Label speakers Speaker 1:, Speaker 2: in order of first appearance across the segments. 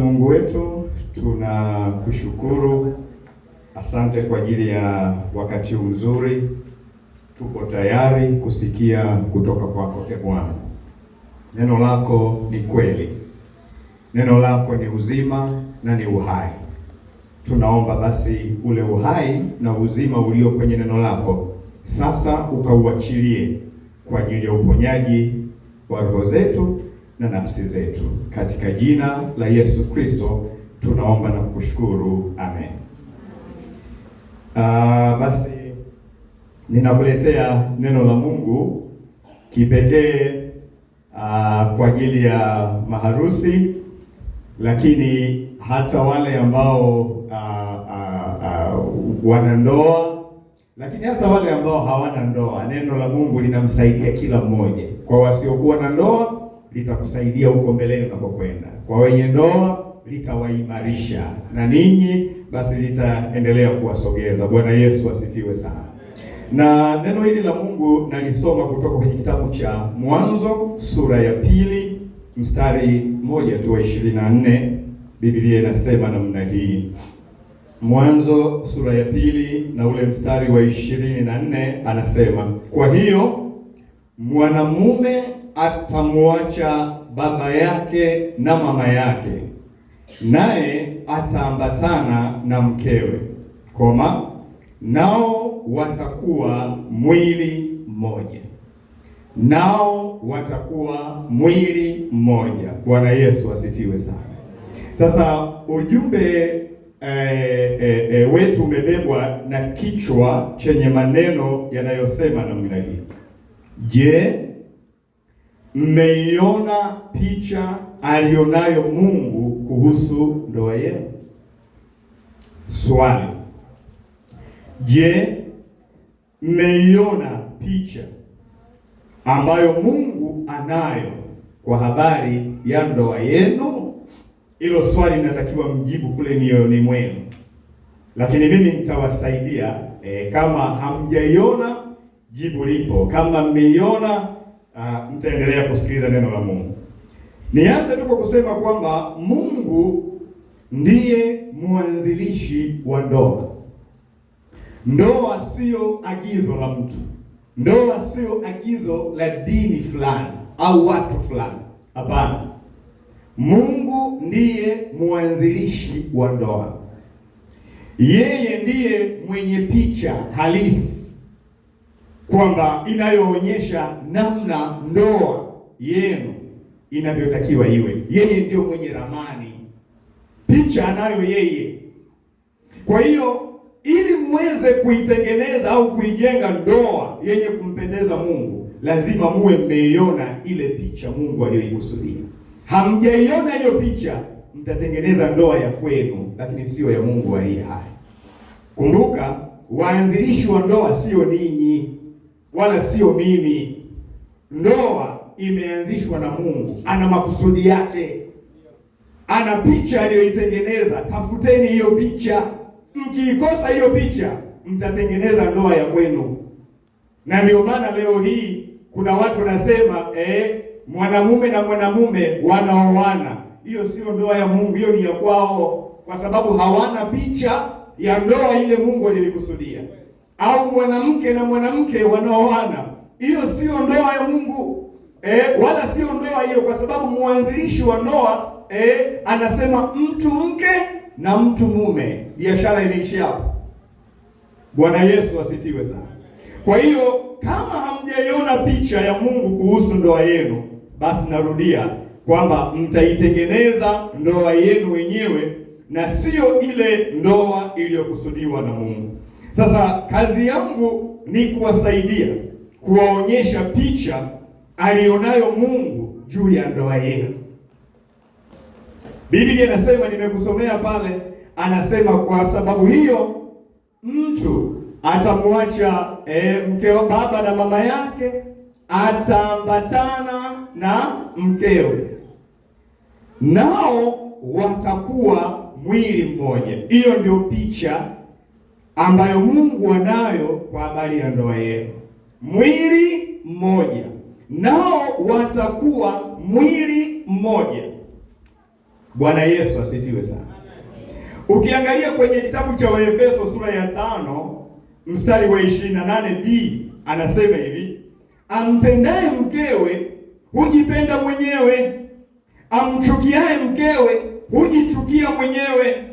Speaker 1: Mungu wetu, tunakushukuru. Asante kwa ajili ya wakati mzuri. Tuko tayari kusikia kutoka kwako, Bwana. Neno lako ni kweli, neno lako ni uzima na ni uhai. Tunaomba basi ule uhai na uzima ulio kwenye neno lako sasa ukauachilie kwa ajili ya uponyaji wa roho zetu na nafsi zetu, katika jina la Yesu Kristo tunaomba na kukushukuru, amen. Basi ninakuletea neno la Mungu kipekee kwa ajili ya maharusi, lakini hata wale ambao wana ndoa, lakini hata wale ambao hawana ndoa. Neno la Mungu linamsaidia kila mmoja. Kwa wasiokuwa na ndoa litakusaidia huko mbeleni unapokwenda. Kwa wenye ndoa litawaimarisha, na ninyi basi litaendelea kuwasogeza. Bwana Yesu asifiwe sana. Na neno hili la Mungu nalisoma kutoka kwenye kitabu cha Mwanzo sura ya 2 mstari 1 tu wa 24. Biblia inasema namna hii. Mwanzo sura ya 2 na ule mstari wa 24 anasema, kwa hiyo mwanamume atamwacha baba yake na mama yake, naye ataambatana na mkewe, nao watakuwa mwili mmoja. Nao watakuwa mwili mmoja. Bwana Yesu asifiwe sana. Sasa ujumbe wetu umebebwa na kichwa chenye maneno yanayosema namna hii: Je, mmeiona picha alionayo Mungu kuhusu ndoa yenu? Swali: je, mmeiona picha ambayo Mungu anayo kwa habari ya ndoa yenu? Hilo swali linatakiwa mjibu kule mioyoni mwenu, lakini mimi nitawasaidia. Kama hamjaiona, jibu lipo. Kama mmeiona, mtaendelea kusikiliza neno la Mungu. Nianze tu kwa kusema kwamba Mungu ndiye mwanzilishi wa ndoa. Ndoa sio agizo la mtu. Ndoa sio agizo la dini fulani au watu fulani. Hapana. Mungu ndiye mwanzilishi wa ndoa. Yeye ndiye mwenye picha halisi kwamba inayoonyesha namna ndoa yenu inavyotakiwa iwe. Yeye ndiyo mwenye ramani, picha anayo yeye. Kwa hiyo ili muweze kuitengeneza au kuijenga ndoa yenye kumpendeza Mungu, lazima muwe mmeiona ile picha Mungu aliyoikusudia. Hamjaiona hiyo picha, mtatengeneza ndoa ya kwenu, lakini sio ya Mungu aliye hai. Kumbuka, waanzilishi wa ndoa sio ninyi wala sio mimi. Ndoa imeanzishwa na Mungu, ana makusudi yake, ana picha aliyoitengeneza. Tafuteni hiyo picha. Mkiikosa hiyo picha, mtatengeneza ndoa ya kwenu. Na ndio maana leo hii kuna watu wanasema mwanamume na mwanamume wanaoana. Hiyo sio ndoa ya Mungu, hiyo ni ya kwao, kwa sababu hawana picha ya ndoa ile Mungu aliyokusudia. Au mwanamke na mwanamke wanaoana, hiyo sio ndoa ya Mungu, wala sio ndoa hiyo, kwa sababu mwanzilishi wa ndoa anasema mtu mke na mtu mume. Biashara inaishia hapo. Bwana Yesu asifiwe sana. Kwa hiyo kama hamjaiona picha ya Mungu kuhusu ndoa yenu, basi narudia kwamba mtaitengeneza ndoa yenu wenyewe na sio ile ndoa iliyokusudiwa na Mungu. Sasa kazi yangu ni kuwasaidia, kuwaonyesha picha alionayo Mungu juu ya ndoa yenu. Biblia inasema, nimekusomea pale, anasema kwa sababu hiyo mtu atamwacha mkeo, baba na mama yake, ataambatana na mkewe, nao watakuwa mwili mmoja. Hiyo ndio picha ambayo Mungu anayo kwa habari ya ndoa yenu. Mwili mmoja, nao watakuwa mwili mmoja. Bwana Yesu asifiwe sana. Ukiangalia kwenye kitabu cha Waefeso sura ya 5 mstari wa 28b anasema hivi: ampendaye mkewe hujipenda mwenyewe, amchukiaye mkewe hujichukia mwenyewe.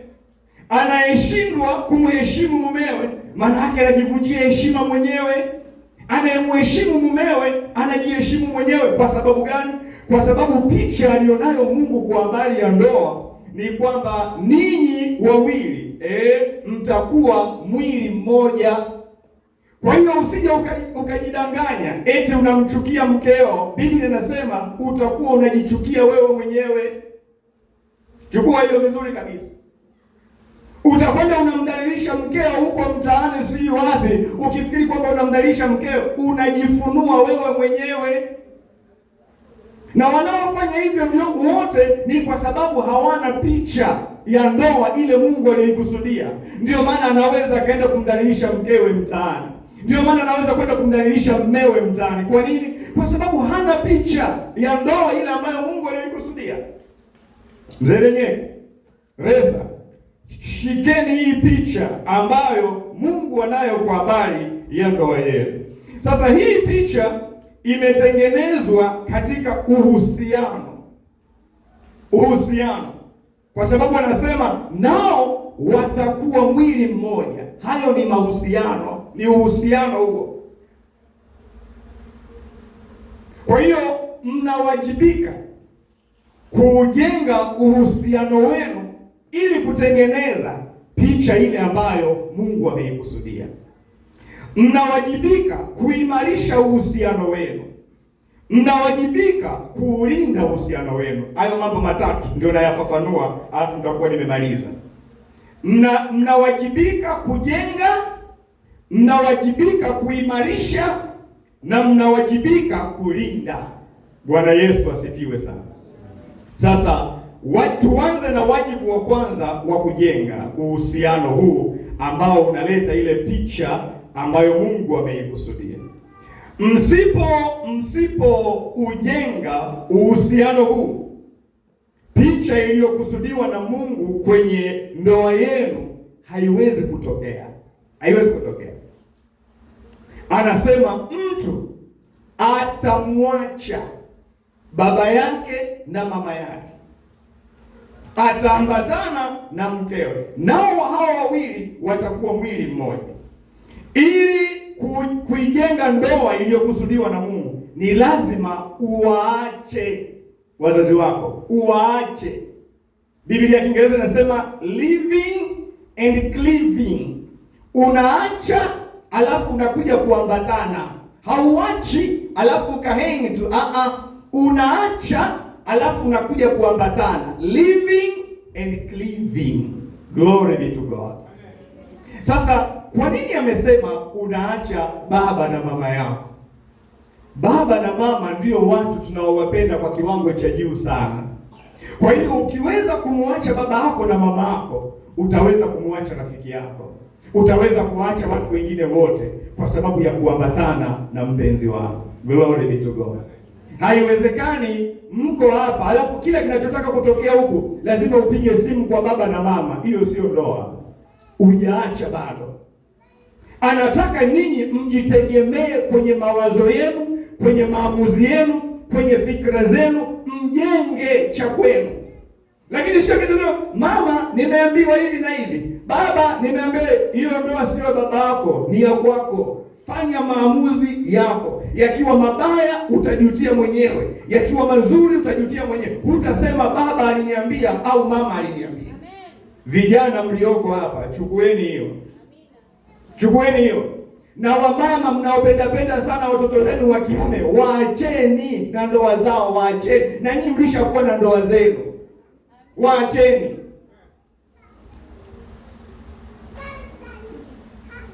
Speaker 1: Anayeshindwa kumheshimu mumewe, maana yake anajivunjia heshima mwenyewe. Anayemheshimu mumewe anajiheshimu mwenyewe. Kwa sababu gani? Kwa sababu picha aliyonayo Mungu kwa habari ya ndoa ni kwamba ninyi wawili mtakuwa mwili mmoja. Kwa hiyo usije ukajidanganya eti unamchukia mkeo. Biblia inasema utakuwa unajichukia wewe mwenyewe. Chukua hiyo vizuri kabisa. Utakwenda unamdhalilisha mkeo huko mtaani, sijui wapi, ukifikiri kwamba unamdhalilisha mkeo, unajifunua wewe mwenyewe. Na wanaofanya hivyo wote ni kwa sababu hawana picha ya ndoa ile Mungu aliyokusudia. Ndio maana anaweza kaenda kumdhalilisha mkewe mtaani. Ndio maana anaweza kwenda kumdhalilisha mmewe mtaani. Kwa nini? Kwa sababu hana picha ya ndoa ile ambayo Mungu aliyokusudia. Mzee lenyewe Reza, shikeni hii picha ambayo Mungu anayo kwa habari ya ndoa yenu. Sasa hii picha imetengenezwa katika uhusiano, kwa sababu anasema nao watakuwa mwili mmoja. Hayo ni mahusiano, ni uhusiano huo. Kwa hiyo mnawajibika kujenga uhusiano wenu ili kutengeneza picha ile ambayo Mungu ameikusudia. Mnawajibika kuimarisha uhusiano wenu. Mnawajibika kuulinda uhusiano wenu. Hayo mambo matatu ndio nayafafanua, alafu nitakuwa nimemaliza. Mnawajibika kujenga, mnawajibika kuimarisha, na mnawajibika kulinda. Bwana Yesu asifiwe sana. Sasa tuanze na wajibu wa kwanza wa kujenga uhusiano huu ambao unaleta ile picha ambayo Mungu ameikusudia. Msipo ujenga uhusiano huu, picha iliyokusudiwa na Mungu kwenye ndoa yenu haiwezi kutokea. Haiwezi kutokea. Anasema mtu atamwacha baba yake na mama yake, ataambatana na mkewe, nao hao wawili watakuwa mwili mmoja. Ili kuijenga ndoa iliyokusudiwa na Mungu, ni lazima uwaache wazazi wako, uwaache. Biblia ya Kiingereza inasema living and cleaving. Unaacha alafu unakuja kuambatana. Hauachi alafu ukahengi tu. Unaacha alafu unakuja kuambatana. Living and cleaving. Glory be to God. Sasa kwa nini amesema unaacha baba na mama yako? Baba na mama ndio watu tunaowapenda kwa kiwango cha juu sana. Kwa hiyo ukiweza kumwacha baba yako na mama yako, utaweza kumwacha rafiki yako, utaweza kuacha watu wengine wote kwa sababu ya kuambatana na mpenzi wako. Glory be to God. Haiwezekani mko hapa alafu kila kinachotaka kutokea huku lazima upige simu kwa baba na mama. Hiyo sio ndoa. Hujaacha bado. Anataka ninyi mjitegemee kwenye mawazo yenu, kwenye maamuzi yenu, kwenye fikra zenu, mjenge cha kwenu. Lakini sio kitu leo, mama nimeambiwa hivi na hivi, baba nimeambiwa. Hiyo ndoa sio baba yako, ni ya kwako. Fanya maamuzi yako. Yakiwa mabaya utajutia mwenyewe, yakiwa mazuri utajutia mwenyewe. Hutasema baba aliniambia au mama aliniambia. Vijana mlioko hapa, chukueni hiyo. Chukueni hiyo. Na wamama mnaopenda sana watoto wenu wa kiume, waacheni na ndoa zao, waacheni. Na nyinyi mlishakuwa na ndoa zenu. Waacheni.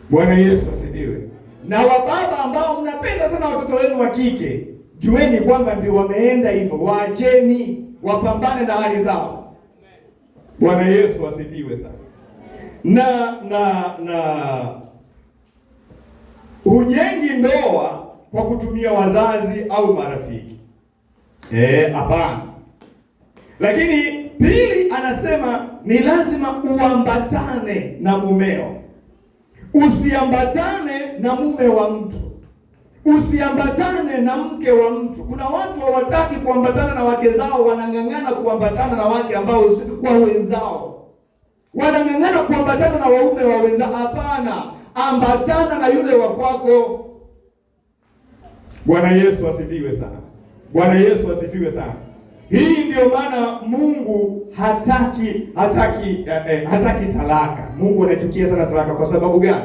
Speaker 1: Bwana Yesu asifiwe. Na wababa ambao mnapenda sana watoto wenu wa kike, jueni kwamba ndio wameenda hivyo. Waacheni wapambane na hali zao. Bwana Yesu asifiwe sana. Na hujengi ndoa kwa kutumia wazazi au marafiki. Hapana. Lakini Pili, anasema ni lazima uambatane na mumeo. Usiambatane na mume wa mtu, usiambatane na mke wa mtu. Kuna watu hawataki kuambatana na wake zao, wanang'ang'ana kuambatana na wake ambao wa wenzao, wanang'ang'ana kuambatana na waume wa wenzao. Hapana, ambatana na yule wa kwako. Bwana Yesu asifiwe sana. Bwana Yesu asifiwe sana. Hii ndio maana Mungu hataki talaka. Mungu anachukia sana talaka. Kwa sababu gani?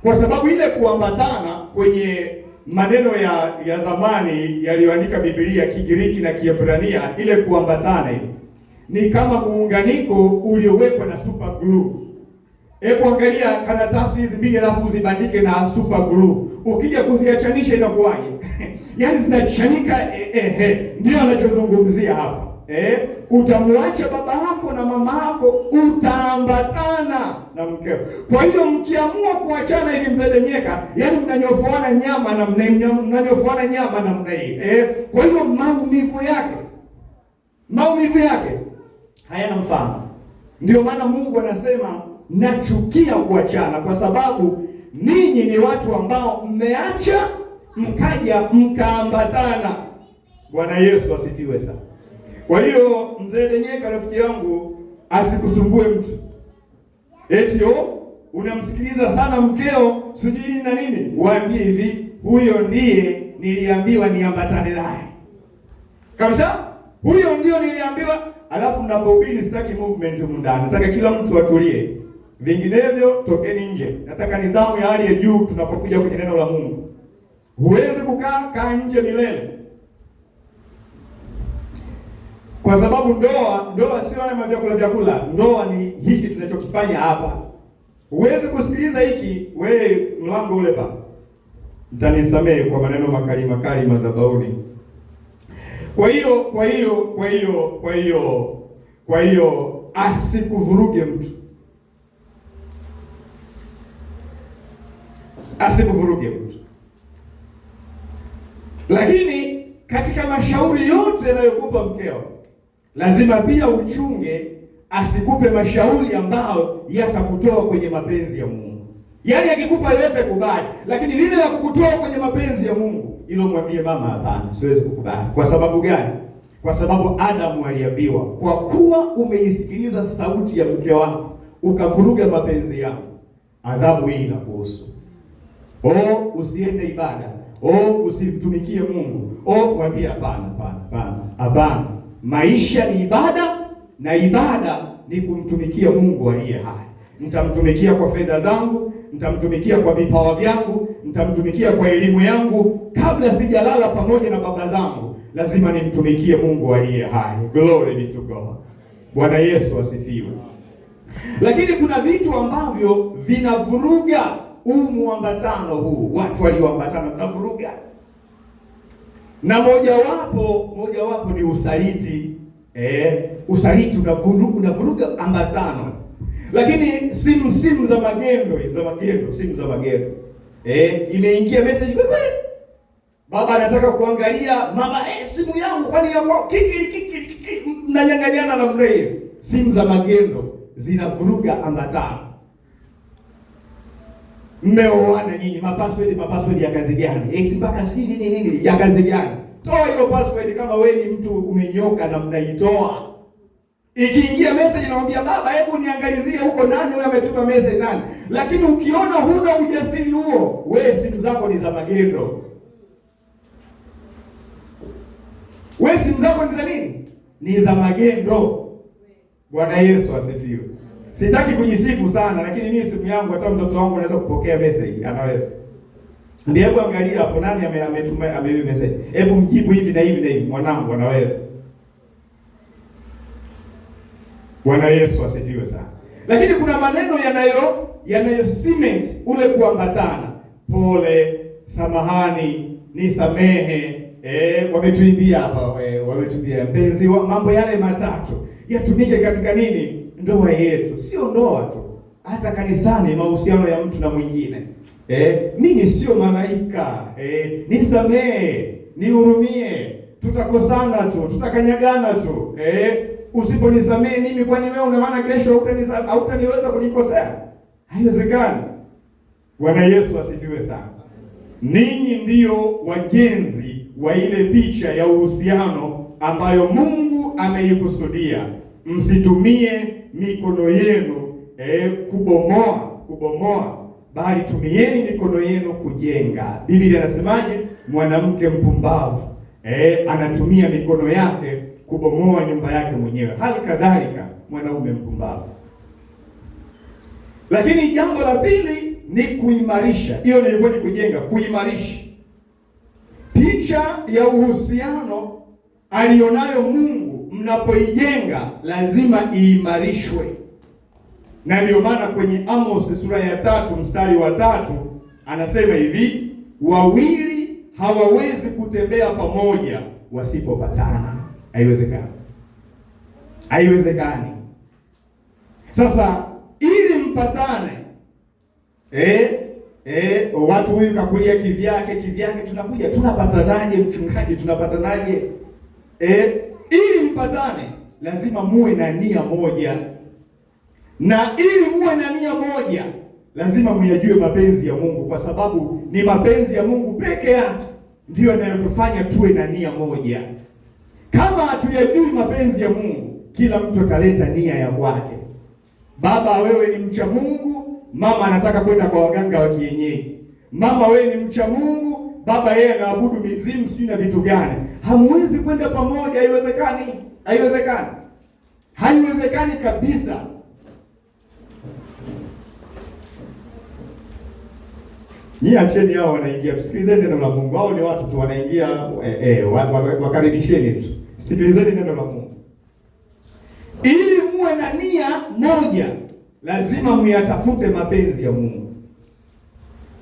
Speaker 1: Kwa sababu ile kuambatana, kwenye maneno ya zamani yaliyoandika Biblia, Kigiriki na Kiebrania, ile kuambatana ni kama muunganiko uliowekwa na super glue. Hebu angalia karatasi hizi mbili alafu uzibandike na super glue. Ukija kuziachanisha inakuwaje? Yaani zinachanika. Ndio anachozungumzia hapa. Utamwacha baba yako na mama yako, utaambatana na mkeo. Kwa hiyo mkiamua kuachana hivi, mzedenyeka, yaani mnanyofoana nyama namna hii. Kwa hiyo maumivu yake hayana mfano. Ndio maana Mungu anasema nachukia kuachana, kwa sababu ninyi ni watu ambao mmeacha mkaja mkaambatana. Bwana Yesu asifiwe sana. Kwa hiyo mzee Denyeka, rafiki yangu, asikusumbue mtu eti unamsikiliza sana mkeo sijui na nini. Waambie hivi, huyo ndiye niliambiwa niambatane naye kabisa, huyo ndio niliambiwa. Alafu mnapohubiri, sitaki movement huko ndani, nataka kila mtu atulie, vinginevyo tokeni nje. Nataka nidhamu ya hali ya juu tunapokuja kwenye neno la Mungu. Huwezi kaa nje milele, kwa sababu ndoa sio haya vyakula. Ndoa ni hiki tunachokifanya hapa. Huwezi kusikiliza hiki, wewe mlango ule pa. Mtanisamehe kwa maneno makali madhabahuni. Kwa hiyo asikuvuruge mtu. Asikuvuruge mtu. Lakini katika mashauri yote yanayokupa mkeo, lazima pia uchunge asikupe mashauri ambayo yatakutoa kwenye mapenzi ya Mungu. Yaani akikupa yote kubali, lakini lile la kukutoa kwenye mapenzi ya Mungu, hilo mwambie mama, hapana, siwezi kukubali. Kwa sababu gani? Kwa sababu Adamu aliambiwa, kwa kuwa umeisikiliza sauti ya mke wako ukavuruga mapenzi yangu, adhabu hii inakuhusu. Usiende ibada. Usimtumikie Mungu. Mwambie hapana. Maisha ni ibada, na ibada ni kumtumikia Mungu aliye hai. Nitamtumikia kwa fedha zangu, nitamtumikia kwa vipawa vyangu, nitamtumikia kwa elimu yangu. Kabla sijalala pamoja na baba zangu, lazima nimtumikie Mungu aliye hai. Glory be to God. Bwana Yesu asifiwe. Lakini kuna vitu ambavyo vinavuruga muambatano huu. Watu walioambatana tunavuruga. Na mojawapo ni usaliti. Usaliti unavuruga ambatano. Lakini simu za magendo, simu za magendo. Imeingia message baba anataka kuangalia, mama simu yangu kwani yako kiki mnanyang'anyana na mrei. Simu za magendo zinavuruga ambatano. Mmeoana nyinyi, mapassword ya kazi gani? Eti mpaka sijui nini ya kazi gani? Toa hilo password kama wewe ni mtu umenyoka na mnaitoa. Ikiingia message namwambia baba, hebu niangalizie huko nani huyo ametuma message nani. Lakini ukiona huna ujasiri huo, wewe simu zako ni za magendo. Wewe simu zako ni za nini? Ni za magendo. Bwana Yesu asifiwe. Sitaki kujisifu sana, lakini mimi simu yangu, hata mtoto wangu anaweza kupokea message, anaweza. Ndio, hebu angalia hapo nani ametuma message. Hebu mjibu hivi na hivi, mwanangu anaweza. Bwana Yesu asifiwe sana. Lakini kuna maneno yanayo cement ule kuambatana. Pole, samahani, nisamehe. Wametuimbia hapa, wametuimbia mpenzi wa mambo yale matatu yatumike katika nini? Ndoa yetu. Sio ndoa tu, hata kanisani, mahusiano ya mtu na mwingine. Mimi sio malaika. Nisamehe, nihurumie. Tutakosana tu, tutakanyagana tu. usiponisamehe mimi, kwani wewe una maana kesho hautaniweza kunikosea? Haiwezekani. Bwana Yesu asifiwe sana. Ninyi ndio wajenzi wa ile picha ya uhusiano ambayo Mungu ameikusudia. Msitumie mikono yenu kubomoa, bali tumieni mikono yenu kujenga. Biblia inasemaje? Mwanamke mpumbavu anatumia mikono yake kubomoa nyumba yake mwenyewe, hali kadhalika mwanaume mpumbavu. Lakini jambo la pili ni kuimarisha. Hiyo nilikuwa ni kujenga, kuimarisha. Picha ya uhusiano alionayo Mungu mnapoijenga lazima iimarishwe. Na ndio maana kwenye Amos sura ya 3 mstari wa 3 anasema hivi, wawili hawawezi kutembea pamoja wasipopatana. Haiwezekani. Haiwezekani. Sasa ili mpatane, watu huyu kakulia kivyake, tunakuja tunapatanaje mchungaji, tunapatanaje? Ili mpatane lazima muwe na nia moja. Na ili muwe na nia moja lazima muyajue mapenzi ya Mungu, kwa sababu ni mapenzi ya Mungu peke yake ndiyo yanayotufanya tuwe na nia moja. Kama hatuyajui mapenzi ya Mungu, kila mtu ataleta nia ya kwake. Baba, wewe ni mcha Mungu, mama anataka kwenda kwa waganga wa kienyeji. Mama, wewe ni mcha Mungu, baba yeye anaabudu mizimu sijui na vitu gani. Hamwezi kwenda pamoja, haiwezekani. Haiwezekani. Haiwezekani kabisa. Ni acheni hao wanaingia, tusikilizeni neno la Mungu. Hao ni watu tu wanaingia, wakaribisheni tu. Sikilizeni neno la Mungu. Ili muwe na nia moja, lazima muyatafute mapenzi ya Mungu.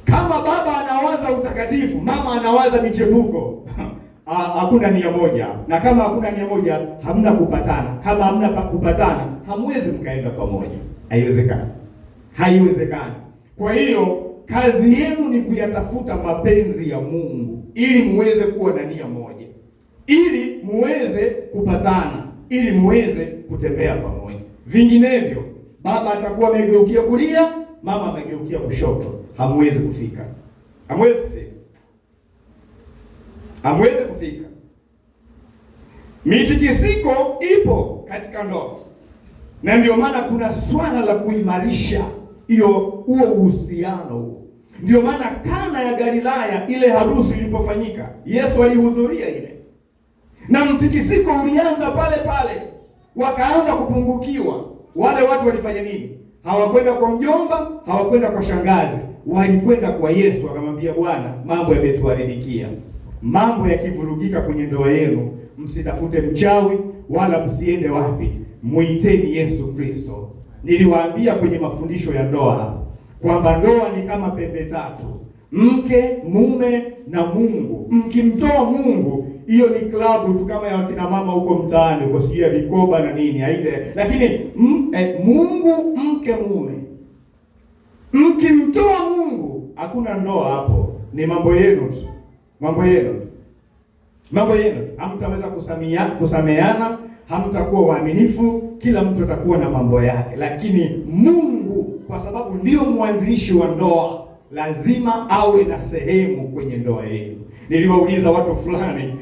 Speaker 1: Kama baba anawaza utakatifu, mama anawaza michepuko, hakuna nia moja. Na kama hakuna nia moja, hamna kupatana. Kama hamna kupatana, hamwezi mkaenda pamoja. Haiwezekani. Haiwezekani. Kwa hiyo kazi yenu ni kuyatafuta mapenzi ya Mungu ili muweze kuwa na nia moja, ili muweze kupatana, ili muweze kutembea pamoja. Vinginevyo baba atakuwa amegeukia kulia, mama amegeukia kushoto, hamwezi kufika. Hamwezi kufika. Hamwezi kufika. Mitikisiko ipo katika ndoa. Na ndio maana kuna swala la kuimarisha huo uhusiano. Ndio maana Kana ya Galilaya, ile harusi ilipofanyika, Yesu alihudhuria ile. Na mtikisiko ulianza pale pale. Wakaanza kupungukiwa. Wale watu walifanya nini? Hawakwenda kwa mjomba, hawakwenda kwa shangazi. Walikwenda kwa Yesu, akamwambia, Bwana, mambo yametuharibikia. Mambo yakivurugika kwenye ndoa yenu, msitafute mchawi wala msiende wapi. Muiteni Yesu Kristo. Niliwaambia kwenye mafundisho ya ndoa kwamba ndoa ni kama pembe tatu: mke, mume na Mungu. Mkimtoa Mungu, hiyo ni klabu tu kama ya wakina mama huko mtaani huko, sijui ya vikoba na nini haile. Lakini Mungu, mke, mume. Mkimtoa Mungu, hakuna ndoa hapo. Ni mambo yenu tu. Mambo yenu. Mambo yenu. Hamtaweza kusameheana, hamtakuwa waaminifu, kila mtu atakuwa na mambo yake. Lakini Mungu, kwa sababu ndio mwanzilishi wa ndoa, lazima awe na sehemu kwenye ndoa yenu. Niliwauliza watu fulani,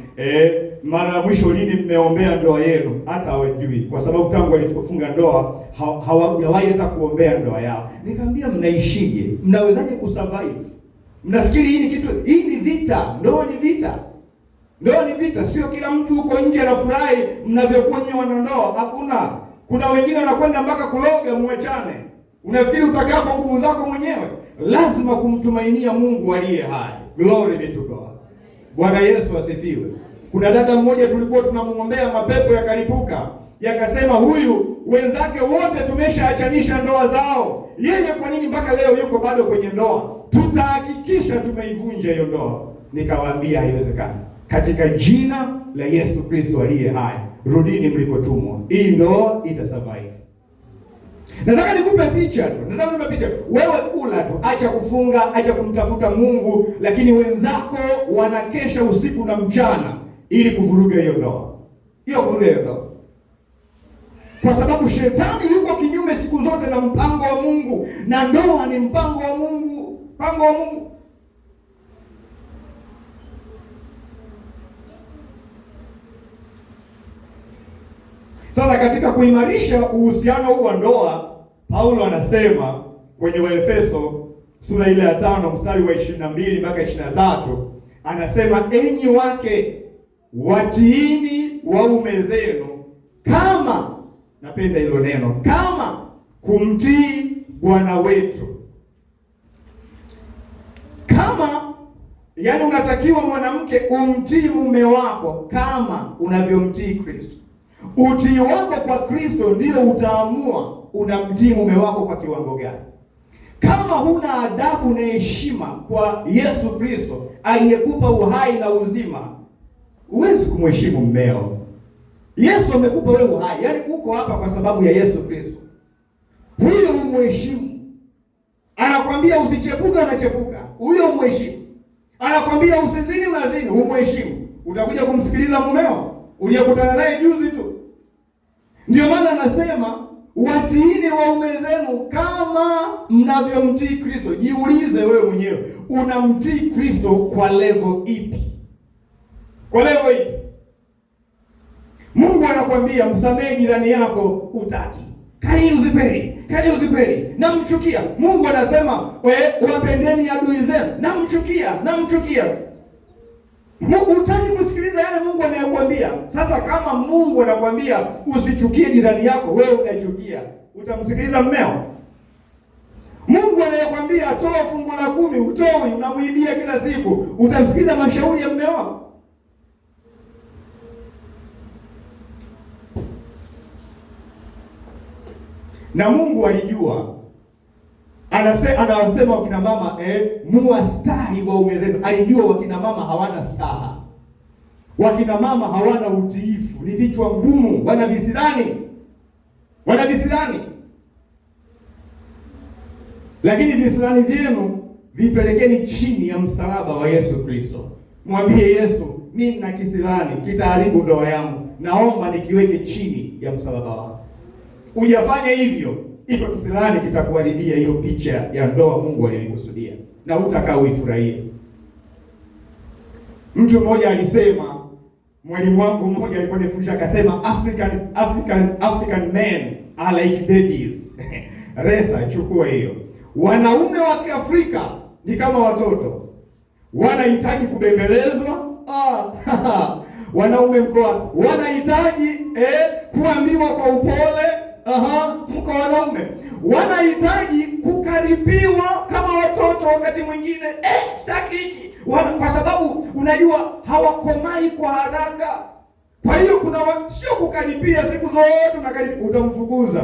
Speaker 1: mara ya mwisho lini mmeombea ndoa yenu? Hata hawajui, kwa sababu tangu walipofunga ndoa hawajawahi hata kuombea ndoa yao. Nikamwambia, mnaishije? Mnawezaje kusurvive? Mnafikiri hii ni vita? Ndoa ni vita. Ndoa ni vita. Sio kila mtu huko nje anafurahi mnavyokuwa nyinyi wanandoa. Hakuna. Kuna wengine wanakwenda mpaka kuloga muachane. Unafikiri utakaa kwa nguvu zako mwenyewe? Lazima kumtumainia Mungu aliye hai. Glory be to God. Bwana Yesu asifiwe. Kuna dada mmoja tulikuwa tunamuombea, mapepo yakalipuka. Yakasema huyu wenzake wote tumeshaachanisha ndoa zao. Yeye kwa nini mpaka leo yuko bado kwenye ndoa? Tutahakikisha tumeivunja hiyo ndoa. Nikawaambia haiwezekani. Katika jina la Yesu Kristo aliye hai, rudini mlikotumwa. Hii ndoa itasurvive. Nataka nikupe picha tu. Nataka nikupe picha. Wewe kula tu, acha kufunga, acha kumtafuta Mungu, lakini wenzako wanakesha usiku na mchana ili kuvuruga hiyo ndoa. Hiyo kuvuruga hiyo ndoa. kwa sababu shetani yuko kinyume siku zote na mpango wa Mungu, na ndoa ni mpango wa Mungu, mpango wa Mungu. Sasa katika kuimarisha uhusiano huu wa ndoa, Paulo anasema kwenye Waefeso sura ile ya 5 mstari wa 22 mpaka 23, anasema enyi wake watiini waume zenu kama, napenda hilo neno, kama kumtii Bwana wetu. Kama, yani unatakiwa mwanamke umtii mume wako kama unavyomtii Kristo. Utii wako kwa Kristo ndio utaamua unamtii mume wako kwa kiwango gani. Kama huna adabu na heshima kwa Yesu Kristo aliyekupa uhai na uzima, huwezi kumheshimu mmeo. Yesu amekupa wewe uhai, yaani uko hapa kwa sababu ya Yesu Kristo. Huyo umheshimu. Anakwambia usichepuke, unachepuka, huyo umheshimu. Anakwambia usizini, unazini, umheshimu. Utakuja kumsikiliza mumeo uliyekutana naye juzi tu? Ndio maana anasema watiini waume zenu kama mnavyomtii Kristo. Jiulize wewe mwenyewe, unamtii Kristo kwa level ipi? Kwa level ipi? Mungu anakuambia msamehe jirani yako, utaki. Kali uzipeli, namchukia. Mungu anasema wapendeni adui zenu, namchukia. Mungu hutaki kusikiliza yale Mungu anayokuambia. Sasa kama Mungu anakuambia usichukie jirani yako, wewe unachukia, utamsikiliza mmeo? Mungu anayekwambia toa fungu la 10, utoi, unamuibia kila siku, utamsikiliza mashauri ya mmeo wako? Na Mungu alijua, anawasema wakina mama muwastahi waume zenu. Alijua wakina mama hawana staha, wakina mama hawana utiifu, ni vichwa ngumu, wana visirani. Lakini visirani vyenu vipelekeni chini ya msalaba wa Yesu Kristo. Mwambie Yesu, mimi na kisirani kitaharibu ndoa yangu, naomba nikiweke chini ya msalaba wako. Ujafanya hivyo, iko kisirani kitakuharibia hiyo picha ya ndoa Mungu alikusudia, na utakaa uifurahie. Mtu mmoja alisema, mwalimu wangu mmoja alikuwa anifundisha, akasema African men are like babies. Resa, chukua hiyo. Wanaume wa Kiafrika ni kama watoto, wanahitaji kubembelezwa. Wanaume mko wanahitaji kuambiwa kwa upole. Mko wanaume wanahitaji kukaribiwa kama watoto. Wakati mwingine sitaki hiki, kwa sababu unajua hawakomai kwa haraka. Kwa hiyo kuna sio kukaribia siku zote, unakaribia utamfukuza.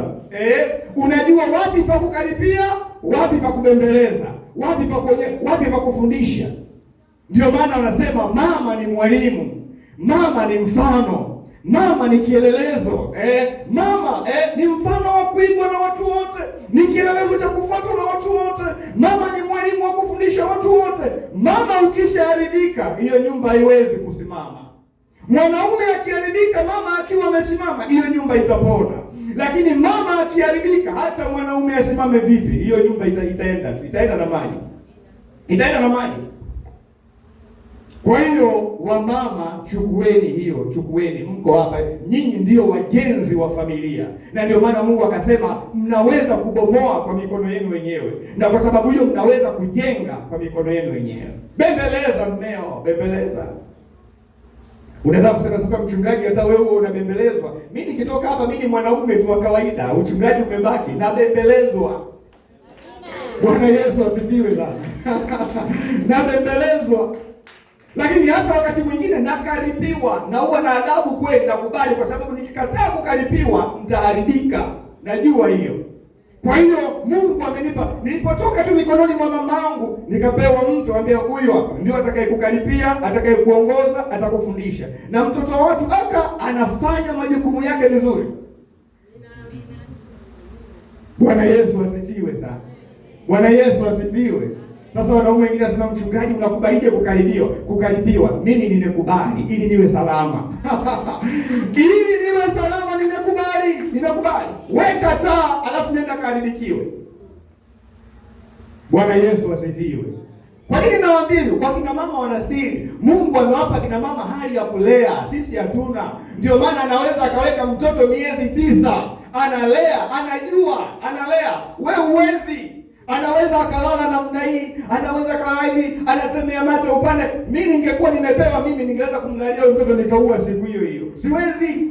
Speaker 1: Unajua wapi pa kukaribia, wapi pa kubembeleza, wapi pa kufundisha. Ndio maana wanasema mama ni mwalimu, mama ni mfano, mama ni kielelezo. Mama ni mfano wa kuigwa na watu wote, ni kielelezo cha kufuatwa na watu wote. Mama ni mwalimu wa kufundisha watu wote. Mama ukishaharibika, hiyo nyumba haiwezi kusimama. Mwanaume akiharibika, mama akiwa amesimama, hiyo nyumba itapona. Lakini mama akiharibika, hata mwanaume asimame vipi, hiyo nyumba itaenda na maji. Kwa hiyo wamama, chukueni, mko hapa, nyinyi ndio wajenzi wa familia. Na ndio maana Mungu akasema mnaweza kubomoa kwa mikono yenu wenyewe, na kwa sababu hiyo mnaweza kujenga kwa mikono yenu wenyewe. Bembeleza mmeo, bembeleza. Unaweza kusema sasa, mchungaji, hata wewe unabembelezwa. Mimi nikitoka hapa, mimi ni mwanaume tu wa kawaida, uchungaji umebaki, na bembelezwa. Bwana Yesu asifiwe sana. Na bembelezwa. Lakini hata wakati mwingine nakaribiwa, na huwa na adabu kweli, nakubali, kwa sababu nikikataa kukaribiwa nitaharibika. Najua hiyo. Kwa hiyo Mungu amenipa, nilipotoka tu mikononi mwa mamangu, nikapewa mtu ambaye huyu hapa ndio atakayekukaribia, atakayekuongoza, atakufundisha. Na mtoto wa watu anafanya majukumu yake vizuri. Bwana Yesu asifiwe sana. Bwana Yesu asifiwe. Sasa wanaume wengine nasema, mchungaji, unakubalije kukaribiwa? Mimi nimekubali ili niwe salama. Ili niwe salama nimekubali. hivi, nimekubali. Weka taa, alafu nenda kaharibikiwe. Bwana Yesu asifiwe. Kwa nini nawaambia hivyo? Kwa kina mama wana siri. Mungu amewapa kina mama hali ya kulea, sisi hatuna. Ndio maana anaweza akaweka mtoto miezi 9, analea, anajua, analea. Wewe huwezi. Anaweza akalala namna hii, anaweza akalala hivi, anatemea macho upande. Mimi ningekuwa nimepewa, mimi ningeweza kumlalia huyo mtoto nikaua siku hiyo hiyo. Siwezi.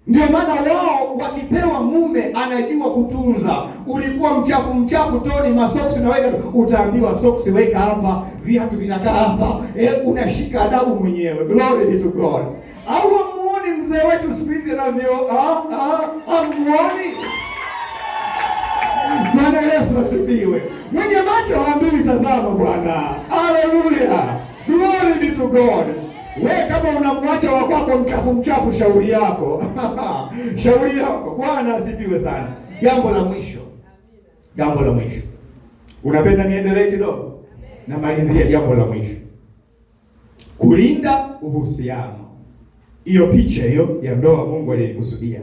Speaker 1: Ndio maana wao wakipewa mume anajua kutunza. Ulikuwa mchafu toni, masoksi unaweka, utaambiwa soksi weka hapa, viatu vinakaa hapa. Unashika adabu mwenyewe. Glory be to God. Au amuoni mzee wetu siku hizi anavyo? Amuoni? Bwana Yesu asifiwe. Mwenye macho haambiwi tazama Bwana. Haleluya. Glory be to God. Wewe kama unamwacha wa kwako mchafu, shauri yako. Shauri yako. Bwana asifiwe sana. Jambo la mwisho. Unapenda niendelee kidogo? Namalizia jambo la mwisho. Kulinda uhusiano. Hiyo picha hiyo ya ndoa Mungu alikusudia.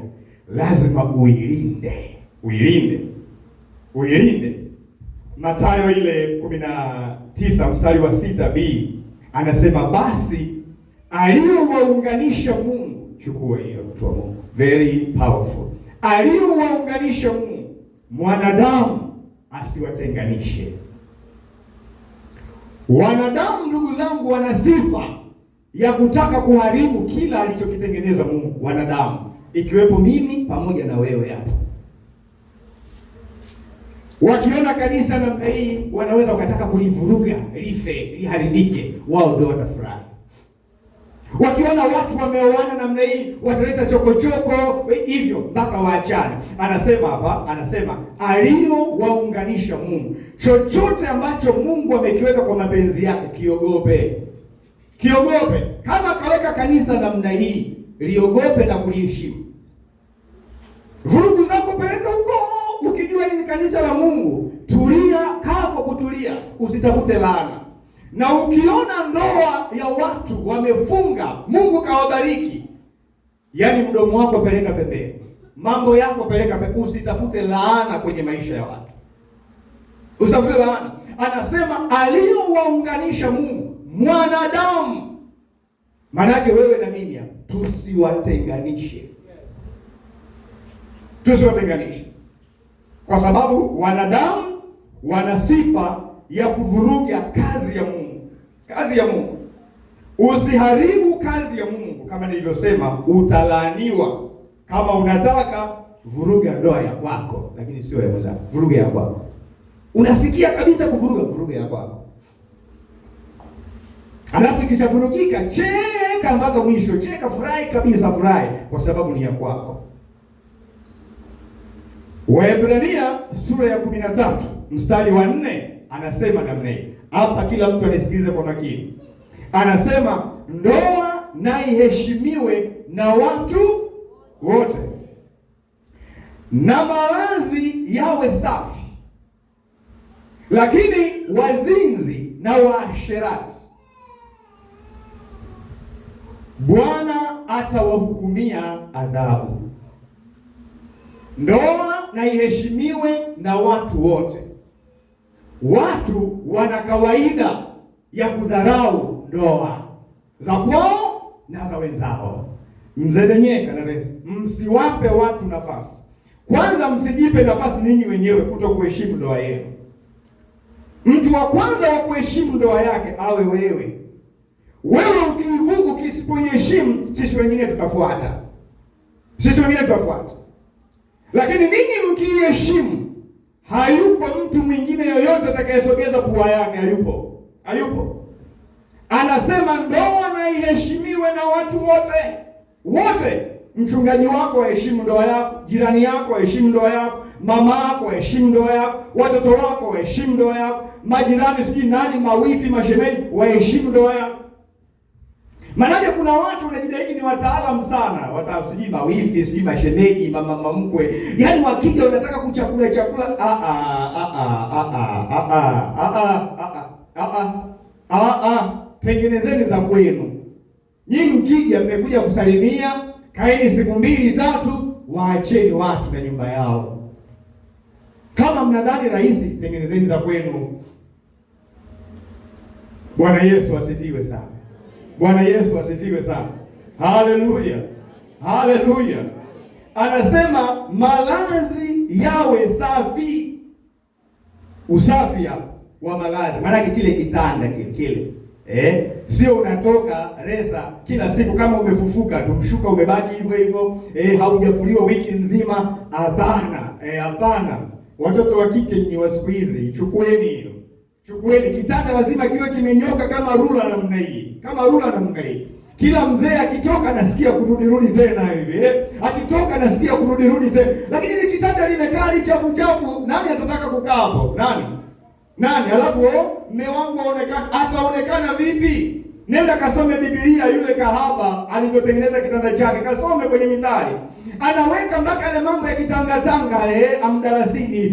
Speaker 1: Lazima uilinde. Mathayo ile 19 mstari wa 6b anasema basi aliyowaunganisha Mungu, chukua hiyo mtu wa Mungu, very powerful. Aliyowaunganisha Mungu, mwanadamu asiwatenganishe. Wanadamu, ndugu zangu, wana sifa ya kutaka kuharibu kila alichokitengeneza Mungu. Wanadamu, ikiwepo mimi pamoja na wewe hapa. Wakiona kanisa namna hii, wanaweza wakataka kulivuruga, life, liharibike, wao ndio watafurahi. Wakiona watu wameoana namna hii, wataleta chokochoko hivyo mpaka waachane. Anasema aliyowaunganisha Mungu. Chochote ambacho Mungu amekiweka kwa mapenzi yake, kiogope. Kama kaweka kanisa namna hii, liogope na kuliheshimu. Vurugu zako peleka huko. Ukijua ni kanisa la Mungu, tulia, kaa kwa kutulia, usitafute laana. Na ukiona ndoa ya watu wamefunga, Mungu kawabariki, yaani mdomo wako peleka pembeni, mambo yako peleka pembeni, usitafute laana kwenye maisha ya watu. Usitafute laana. Anasema aliyowaunganisha Mungu, mwanadamu. Maana yake wewe na mimi tusiwatenganishe. Kwa sababu wanadamu wana sifa ya kuvuruga kazi ya Mungu. Usiharibu kazi ya Mungu. Kama nilivyosema, utalaaniwa. Kama unataka vuruga ndoa ya kwako, lakini sio ya mwenzako. Vuruga ya kwako. Unasikia kabisa vuruga ya kwako. Alafu ikishavurugika, cheka mpaka mwisho. Cheka, furahi kabisa, furahi kwa sababu ni ya kwako. Waebrania sura ya 13 mstari wa 4 anasema namna hii. Hapa kila mtu anisikilize kwa makini. Anasema ndoa na iheshimiwe na watu wote, na malazi yawe safi, lakini wazinzi na waasherati Bwana atawahukumia adhabu. Ndoa na iheshimiwe na watu wote. Watu wana kawaida ya kudharau ndoa za kwao na za wenzao. Mzedenyeka na resi, msiwape watu nafasi. Kwanza msijipe nafasi ninyi wenyewe kuto kuheshimu ndoa yenu. Mtu wa kwanza wa kuheshimu ndoa yake awe wewe. Wewe ukivugu, ukisipoheshimu, sisi wengine tutafuata. Lakini ninyi mkiheshimu, hayuko mtu mwingine yoyote atakayesogeza pua yake. Hayupo. Anasema ndoa na iheshimiwe na watu wote. Mchungaji wako aheshimu ndoa yako, jirani yako aheshimu ndoa yako, mama yako aheshimu ndoa yako, watoto wako waheshimu ndoa yako, majirani sijui nani, mawifi, mashemeji waheshimu ndoa yako. Maana kuna watu wanajidai ni wataalamu sana, sijui mawifi, sijui mashemeji, mama mkwe. Yaani wakija wanataka kuchakula. Tengenezeni za kwenu. Nyinyi mkija mmekuja kusalimia, kaeni siku 2 3, waacheni watu na nyumba yao. Kama mnadhani rahisi, tengenezeni za kwenu. Bwana Yesu asifiwe sana. Bwana Yesu asifiwe sana. Haleluya, haleluya. Anasema malazi yawe safi. Usafi wa malazi, maana kile kitanda kile sio unatoka resa kila siku kama umefufuka tumshuka umebaki hivyo hivyo, haujafuliwa wiki nzima. Hapana, hapana. Watoto wa kike ni wa siku hizi, chukueni hiyo. Chukueni kitanda, lazima kiwe kimenyoka kama rula namna hii, kama rula namna hii. Kila mzee akitoka nasikia kurudi tena hivi, akitoka nasikia kurudi tena. Lakini ni kitanda limekaa chafu, nani atataka kukaa hapo? Nani? Alafu mume wangu ataonekana vipi? Nenda kasome Biblia, yule kahaba alivyotengeneza kitanda chake, kasome kwenye Mithali. Anaweka mpaka ile mambo ya kitanga amdalasini,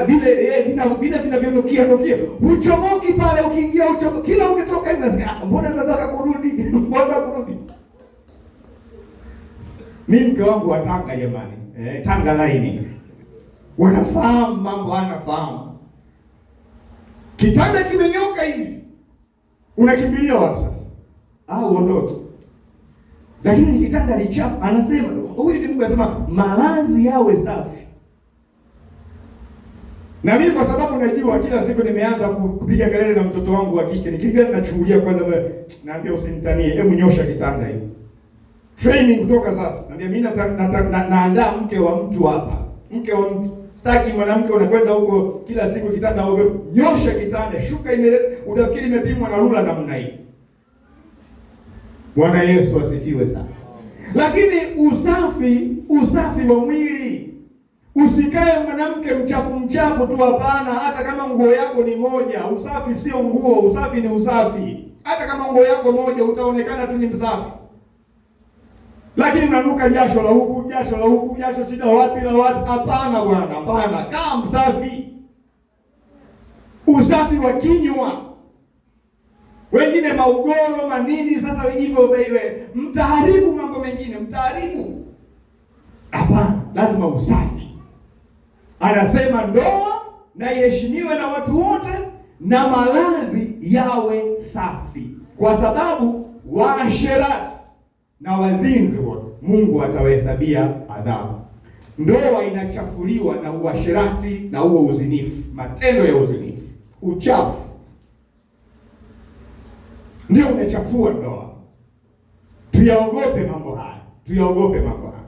Speaker 1: vile vinavyonukia. Uchomoki pale, ukiingia kila ukitoka unasikia mbona nataka kurudi? Mimi mke wangu wa Tanga jamani, Tanga laini. Wanafahamu mambo, anafahamu. Kitanda kimenyoka hivi, unakimbilia wapi sasa? Uondoke. Lakini ni kitanda lichafu. Anasema huyu ni Mungu, anasema malazi yawe safi. Na mimi kwa sababu najua kila siku nimeanza kupiga kelele na mtoto wangu wa kike, nikipiga nachungulia kwanza, naambia usinitanie, hebu nyosha kitanda hivi. Training kutoka sasa. Naambia mimi naandaa mke wa mtu hapa. Mke wa mtu. Sitaki mwanamke unakwenda huko kila siku kitanda ovyo. Nyosha kitanda, shuka utafikiri imepimwa na rula namna hii. Bwana Yesu asifiwe sana. Lakini usafi wa mwili. Usikae mwanamke mchafu tu, hapana. Hata kama nguo yako ni moja, usafi sio nguo, usafi ni usafi. Hata kama nguo yako moja utaonekana tu ni msafi. Lakini unanuka jasho la huku, jasho shida wapi la wapi? Hapana bwana, hapana. Kaa msafi. Usafi wa kinywa. Wengine maugoro manini, sasa hivyo wewe mtaharibu mambo mengine, mtaharibu. Hapana, lazima usafi. Anasema ndoa na iheshimiwe na watu wote na malazi yawe safi, kwa sababu waasherati na wazinzi wote Mungu atawahesabia adhabu. Ndoa inachafuliwa na uasherati na huo uzinifu, matendo ya uzinifu, uchafu ndio unachafua ndoa. Tuyaogope mambo haya,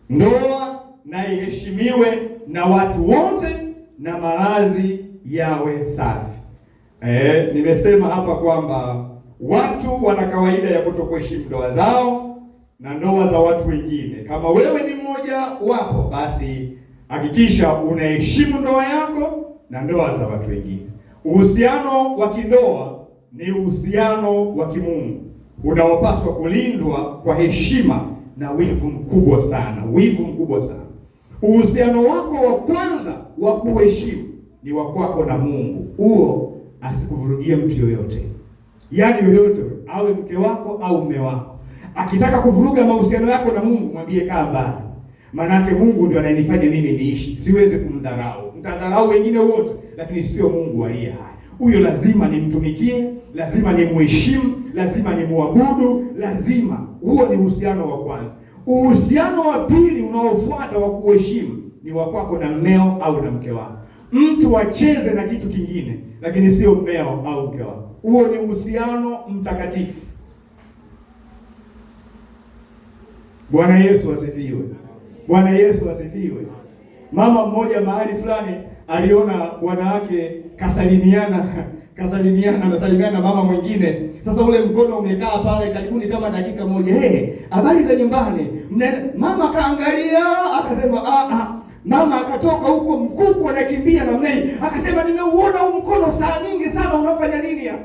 Speaker 1: Ndoa na iheshimiwe na watu wote na malazi yawe safi. Nimesema hapa kwamba watu wana kawaida ya kutokuheshimu ndoa zao na ndoa za watu wengine. Kama wewe ni mmoja wapo, basi hakikisha unaheshimu ndoa yako na ndoa za watu wengine. Uhusiano wa kindoa ni uhusiano wa kimungu unaopaswa kulindwa kwa heshima na wivu mkubwa sana. Uhusiano wako wa kwanza wa kuheshimu ni wa kwako na Mungu. Huo asikuvurugie mtu yoyote. Yaani yoyote, awe mke wako au mume wako. Akitaka kuvuruga mahusiano yako na Mungu, mwambie kaa mbali. Maanake Mungu ndio anayenifanya mimi niishi. Siwezi kumdharau. Mtadharau wengine wote, lakini sio Mungu aliye hai. Huyo lazima nimtumikie, lazima nimheshimu, lazima nimwabudu, lazima. Huo ni uhusiano wa kwanza. Uhusiano wa pili unaofuata wa kuheshimu ni wa kwako na mmeo au na mke wako. Mtu acheze na kitu kingine, lakini sio mmeo au mke wako. Huo ni uhusiano mtakatifu. Bwana Yesu asifiwe. Bwana Yesu asifiwe. Mama mmoja mahali fulani aliona wanawake kasalimiana na mama mwingine. Sasa ule mkono umekaa pale karibuni kama dakika moja. Habari za nyumbani? Mama kaangalia, akasema mama akatoka huko mkuku anakimbia na mnei. Akasema nimeuona huu mkono saa nyingi sana, unafanya nini hapa?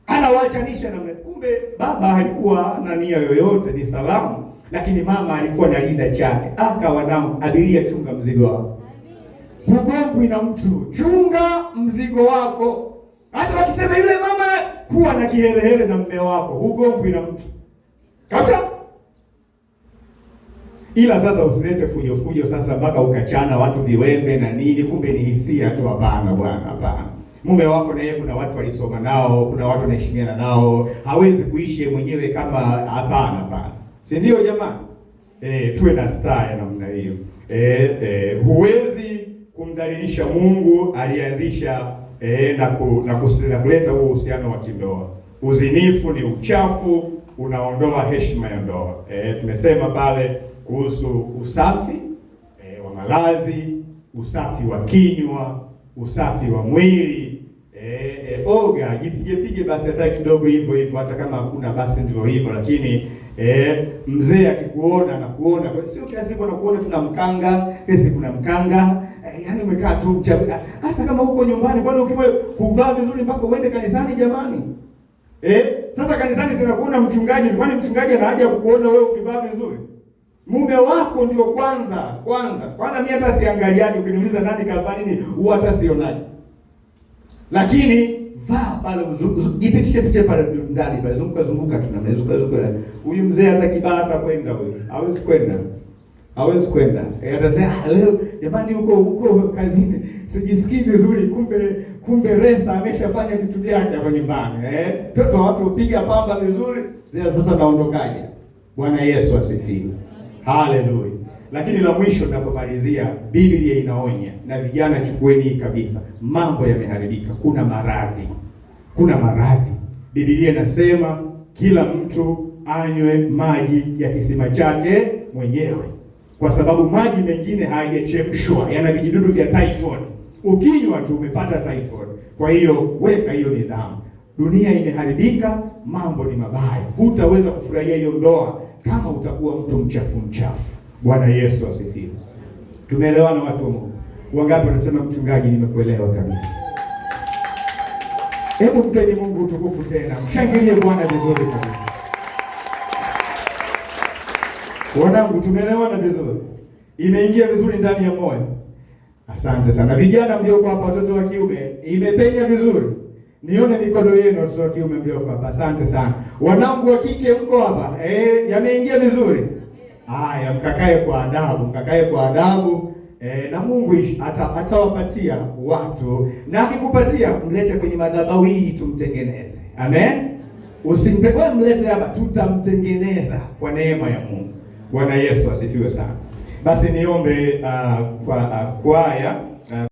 Speaker 1: Anawaachanisha na mnei. Kumbe baba alikuwa na nia yoyote, ni salamu, lakini mama alikuwa analinda chake. Wanangu, abiria, chunga mzigo wako. Hugombwi na mtu, chunga mzigo wako. Hata wakisema yule mama, kuwa na kiherehere na mume wako, hugombwi na mtu kabisa. Ila sasa usilete fujo fujo sasa mpaka ukachana watu viwembe na nini, kumbe ni hisia tu. Hapana bwana, hapana. Mume wako na yeye kuna watu walisoma nao, kuna watu wanaheshimiana nao, hawezi kuishi mwenyewe kama hapana, hapana. Si ndio jamani? Tuwe na staa ya namna hiyo. Huwezi kumdhalilisha Mungu alianzisha na kuleta huo uhusiano wa kindoa. Uzinifu ni uchafu, unaondoa heshima ya ndoa. Tumesema pale kuhusu usafi wa malazi, usafi wa kinywa, usafi wa mwili. Oga, jipige basi hata kidogo hivyo hivyo, hata kama hakuna basi ndivyo hivyo, lakini mzee akikuona na kuona, sio kila siku anakuona tuna mkanga, kesi kuna mkanga, yaani umekaa tu hata kama huko nyumbani, kwani ukiwa kuvaa vizuri mpaka uende kanisani jamani? Sasa kanisani sinakuona mchungaji, kwani mchungaji ana haja kukuona wewe ukivaa vizuri? Mume wako ndio kwanza. Kwanza mimi hata siangaliaje, ukiniuliza nani kavaa nini, huwa hata sionaje. Lakini vaa pale, jipitishe pale ndani pale, zunguka tunamezunguka. Huyu mzee hata kibaa hata kwenda huyu. Hawezi kwenda. Atasema leo jamani huko kazini sijisikii vizuri, kumbe Resa ameshafanya vitu vyake hapo nyumbani. Toto watu piga pamba vizuri, sasa naondokaje? Bwana Yesu asifiwe. Haleluya. Lakini la mwisho ninapomalizia, Biblia inaonya, na vijana chukueni kabisa, mambo yameharibika, kuna maradhi. Biblia inasema kila mtu anywe maji ya kisima chake mwenyewe, kwa sababu maji mengine hayajachemshwa, yana vijidudu vya typhoid. Ukinywa tu umepata typhoid. Kwa hiyo weka hiyo nidhamu. Dunia imeharibika, mambo ni mabaya. Hutaweza kufurahia hiyo ndoa kama utakuwa mtu mchafu. Bwana Yesu asifiwe. Tumeelewana watu wa Mungu? Wangapi wanasema mchungaji, nimekuelewa kabisa? Hebu mpeni Mungu utukufu tena. Mshangilie Bwana vizuri kabisa. Wanangu, tumeelewana vizuri? Imeingia vizuri ndani ya moyo? Asante sana. Vijana mlioko hapa, watoto wa kiume, imepenya vizuri? Nione mikono yenu, watoto wa kiume mlioko hapa. Asante sana. Wanangu wa kike mko hapa? Yameingia vizuri? Haya, mkakae kwa adabu, na Mungu atawapatia watu, na akikupatia mlete kwenye madhabahu hii tumtengeneze. Amen. Usimpewe mlete hapa, tutamtengeneza kwa neema ya Mungu. Bwana Yesu asifiwe sana. Basi niombe kwa kwaya